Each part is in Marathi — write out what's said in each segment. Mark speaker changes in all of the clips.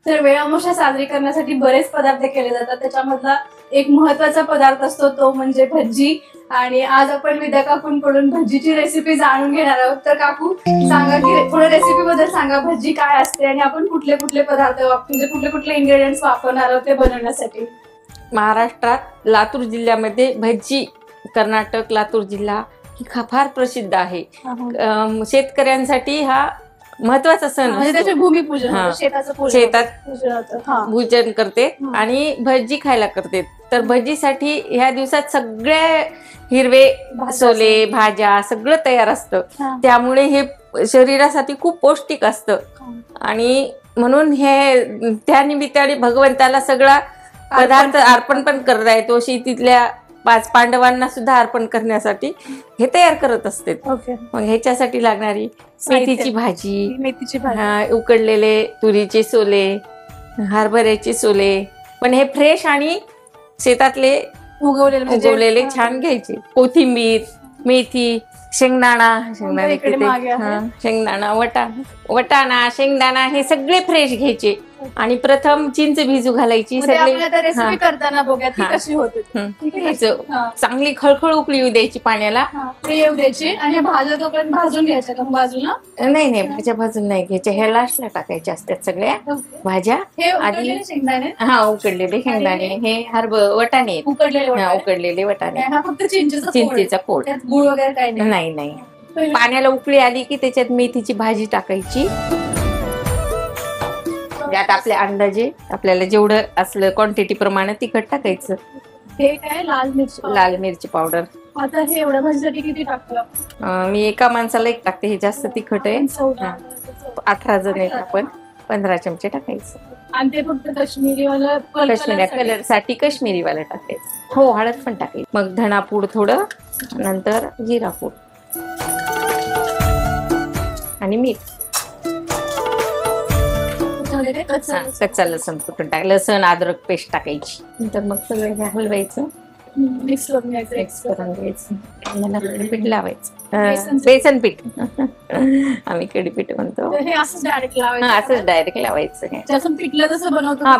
Speaker 1: तर वेळ अमावस्या साजरी करण्यासाठी बरेच पदार्थ केले जातात. त्याच्यामधला एक महत्वाचा पदार्थ असतो तो म्हणजे भज्जी. आणि आज आपण विद्या काकूंकडून भज्जीची रेसिपी जाणून घेणार आहोत. तर काकू सांगा की थोडं रेसिपी बद्दल सांगा, भज्जी काय असते आणि आपण कुठले कुठले पदार्थ म्हणजे कुठले कुठले इन्ग्रेडियंट्स वापरणार आहोत ते बनवण्यासाठी.
Speaker 2: महाराष्ट्रात लातूर जिल्ह्यामध्ये भज्जी, कर्नाटक लातूर जिल्हा ही फार प्रसिद्ध आहे. शेतकऱ्यांसाठी हा महत्वाचा सण
Speaker 1: म्हणजे त्याचे भूमिपूजन, शेतात
Speaker 2: पूजन करते आणि भज्जी खायला करते. तर भज्जीसाठी ह्या दिवसात सगळे हिरवे सोले भाज्या सगळं तयार असतं. त्यामुळे हे शरीरासाठी खूप पौष्टिक असतं आणि म्हणून हे त्या निमित्ताने भगवंताला सगळा पदार्थ अर्पण पण करता येतो. शेतीतल्या 5 पांडवांना सुद्धा अर्पण करण्यासाठी हे तयार करत असते. मग ह्याच्यासाठी लागणारी मेथीची भाजी, उकडलेले तुरीचे सोले, हरभऱ्याचे सोले, पण हे फ्रेश आणि शेतातले उगवलेले छान घ्यायचे. कोथिंबीर, मेथी, शेंगदाणा, वटाणा, शेंगदाणा हे सगळे फ्रेश घ्यायचे आणि प्रथम चिंच भिजू घालायची.
Speaker 1: रेसिपी करताना बघूया ती कशी होते.
Speaker 2: चांगली खळखळ उकळी येऊ द्यायची पाण्याला,
Speaker 1: येऊ द्यायची. आणि भाज्या तोपर्यंत भाजून घ्यायच्या बाजूला.
Speaker 2: नाही भाज्या भाजून नाही घ्यायच्या, ह्या लास्टला टाकायच्या असतात सगळ्या भाज्या.
Speaker 1: आधी शेंगदाणे,
Speaker 2: उकडलेले शेंगदाणे, हे वटाणे, उकडलेले वटाणे,
Speaker 1: फक्त
Speaker 2: चिंचेचा कोड,
Speaker 1: गुळ वगैरे काही
Speaker 2: नाही. पाण्याला उकळी आली की त्याच्यात मेथीची भाजी टाकायची. त्यात आपल्या अंदाजे आपल्याला जेवढं असलं क्वांटिटी प्रमाणे तिखट टाकायचं.
Speaker 1: हे काय
Speaker 2: लाल मिरची पावडर.
Speaker 1: आता हे एवढं भाजीसाठी किती टाकलं?
Speaker 2: मी एका माणसाला 1 टाकते. हे जास्त तिखट आहे. 18 जण आहेत आपण, 15 चमचे टाकायचं.
Speaker 1: आणि ते फक्त काश्मीरी
Speaker 2: कलर साठी काश्मीरी वाला टाकायचं. हो, हळद पण टाकायची. मग धणापूड थोडं, नंतर जिरा पूड आणि मीठ. कच्चा लसण कुठून लसण अद्रक पेस्ट टाकायची. नंतर मग सगळं हलवायचं,
Speaker 1: मिक्स करून
Speaker 2: घ्यायचं. कढीपीठ लावायचं, बेसन पीठ आम्ही कढीपीठ म्हणतो. असंच डायरेक्ट लावायचं.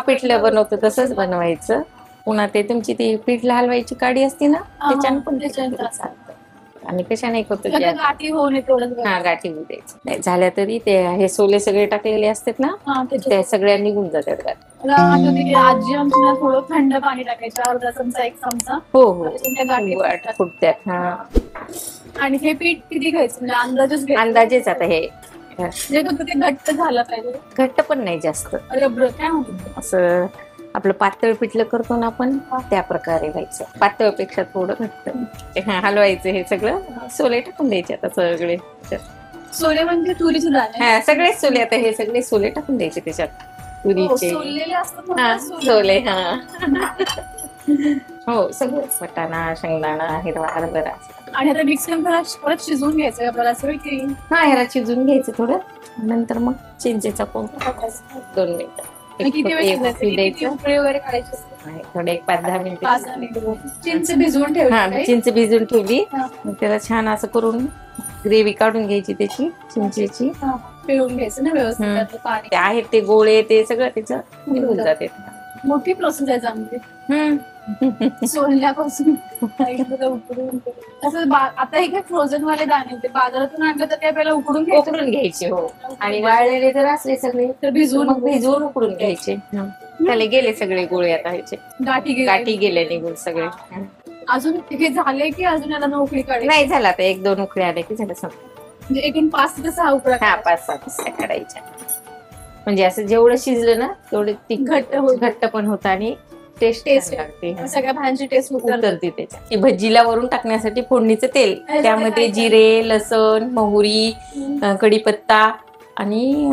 Speaker 2: पिठलं बनवतो तसंच बनवायचं. पुन्हा ते तुमची ती पिठलं हलवायची काडी असते ना, त्याच्यानं पण आणि कशाने होतं
Speaker 1: गाठी होऊ नये तेवढं.
Speaker 2: गाठी होऊ द्यायचं नाही. झाल्या तरी ते हे सोले सगळे टाकलेले असतात ना, ते सगळ्या निघून जातात.
Speaker 1: आजी आमच्या थोडं थंड पाणी टाकायचं, अर्धा चमचा 1 चमचा.
Speaker 2: हो फुटतात.
Speaker 1: आणि हे पीठ किती घ्यायचं म्हणजे
Speaker 2: अंदाजेच. आता हे
Speaker 1: ते घट्ट झालं पाहिजे.
Speaker 2: घट्ट पण नाही जास्त,
Speaker 1: रबर काय म्हणतो
Speaker 2: असं आपलं पातळ पिठलं करतो ना आपण, त्या प्रकारे व्हायचं. पातळपेक्षा थोडं घट्ट हलवायचं. हे सगळं सोले टाकून द्यायचे. आता सगळे
Speaker 1: सोले म्हणजे तुरीचे दाणे,
Speaker 2: सगळेच सोले. आता हे सगळे सोले टाकून द्यायचे त्याच्यात, तुरीचे सोले. हो, सगळंच. वटाणा, शेंगदाणा, हिरवा हरभरा.
Speaker 1: आणि आता मिक्स करून परत शिजवून घ्यायचं आपल्याला सगळं.
Speaker 2: ह्याला शिजवून घ्यायचं थोडं. नंतर मग चिंचेचा कोण 2 मिनिटं
Speaker 1: वगैरे काढायची.
Speaker 2: थोडे 5-10 मिनिटं
Speaker 1: चिंच भिजवून ठेवली.
Speaker 2: चिंच भिजून ठेवली. त्याला छान असं करून ग्रेव्ही काढून घ्यायची त्याची चिंचेची.
Speaker 1: पिळून घ्यायचं ना व्यवस्थित.
Speaker 2: ते आहेत ते गोळे ते सगळं त्याचं निघून जाते.
Speaker 1: मोठी प्रोसेस आहे चांगली. सोलल्यापासून असं. आता हे काय फ्रोझन वाले दाणे होते, बाजारातून आणलं तर काय पहिला उकडून
Speaker 2: घ्यायचे. हो, आणि वाळलेले जर असले सगळे तर भिजवून उकडून घ्यायचे. त्याला गेले सगळे गोळे. आता ह्याचे गाठी गेले निघून सगळे.
Speaker 1: अजून हे झाले की अजून याला उकळी काढायची?
Speaker 2: नाही, झाला आता 1-2 उकळी आले की झालं संपलं.
Speaker 1: म्हणजे एकूण 5 ते 6 उकळ्या.
Speaker 2: 5-6 काढायच्या. म्हणजे असं जेवढं शिजलं ना तेवढे ती घट्ट पण होतं आणि टेस्ट लागते.
Speaker 1: सगळ्या भाज्यांची टेस्ट
Speaker 2: उतरते त्याच्यात. भज्जीला वरून टाकण्यासाठी फोडणीचं तेल, त्यामध्ये जिरे, लसण, मोहरी, कढीपत्ता आणि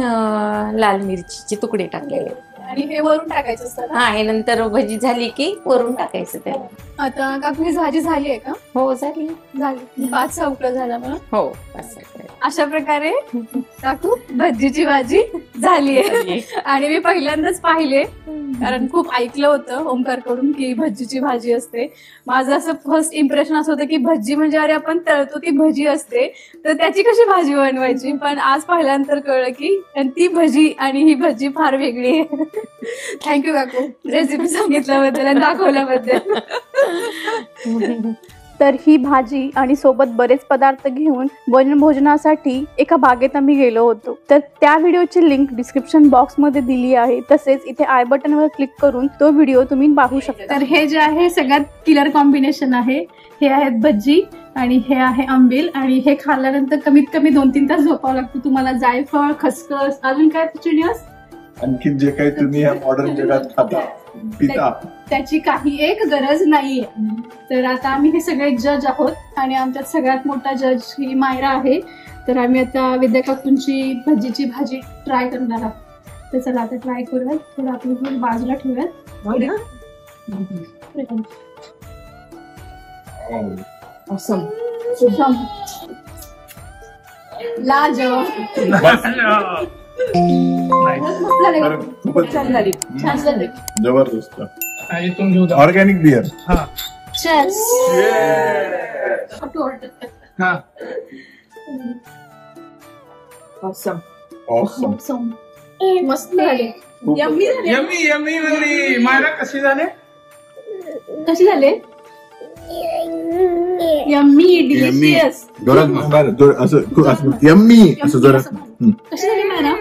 Speaker 2: लाल मिरचीचे तुकडे टाकलेले.
Speaker 1: आणि हे वरून टाकायचं असतं.
Speaker 2: हे नंतर भजी झाली की वरून टाकायचं त्याला.
Speaker 1: आता काकू ही भाजी झाली आहे का?
Speaker 2: हो झाली.
Speaker 1: 5 उकळा झाला मला.
Speaker 2: हो असं.
Speaker 1: अशा प्रकारे काकू भज्जीची भाजी झाली आहे. आणि मी पहिल्यांदाच पाहिले, कारण खूप ऐकलं होतं ओमकार कडून की भज्जीची भाजी असते. माझं असं फर्स्ट इम्प्रेशन असं होतं की भज्जी म्हणजे अरे आपण तळतो ती भजी असते, तर त्याची कशी भाजी बनवायची. पण आज पहिल्यांदा कळलं की ती भजी आणि ही भजी फार वेगळी आहे. थँक्यू काकू रेसिपी सांगितल्याबद्दल आणि दाखवल्याबद्दल. तर ही भाजी आणि सोबत बरेच पदार्थ घेऊन वनभोजनासाठी एका बागेत आम्ही गेलो होतो. तर त्या व्हिडिओची लिंक डिस्क्रिप्शन बॉक्स मध्ये दिली आहे. तसेच इथे आय बटनवर क्लिक करून तो व्हिडिओ तुम्ही पाहू शकता. तर हे जे आहे सगळ्यात किलर कॉम्बिनेशन आहे. हे आहेत भज्जी आणि हे आहे आंबील. आणि हे खाल्ल्यानंतर कमीत कमी 2-3 तास झोपावं लागतं. तुम्हाला जायफळ, खसखस, अजून काय चिनियस
Speaker 3: आणखी जे काही तुम्ही या मॉडर्न जगात खाता पिता
Speaker 1: त्याची काही एक गरज नाहीये. तर आता आम्ही हे सगळे जज आहोत आणि आमच्यात सगळ्यात मोठा जज ही मायरा आहे. तर आम्ही आता विद्या काकूंची भज्जीची भाजी ट्राय करणार आहोत. तर चला आता ट्राय करूयात. थोडं आपण बाजूला ठेवूयात. लाजवाब.
Speaker 3: खूपच
Speaker 1: छान झाली.
Speaker 3: जबरदस्त. Organic beer.
Speaker 1: मस्त झाले. यम्मी झाले.
Speaker 4: यम्मी यम्मी म्हणली मायरा. कशी झाले?
Speaker 1: कशी झाले? Yummy delicious.
Speaker 3: जोरात असं यम्मी असं जोरात.
Speaker 1: कशी झाली मायरा?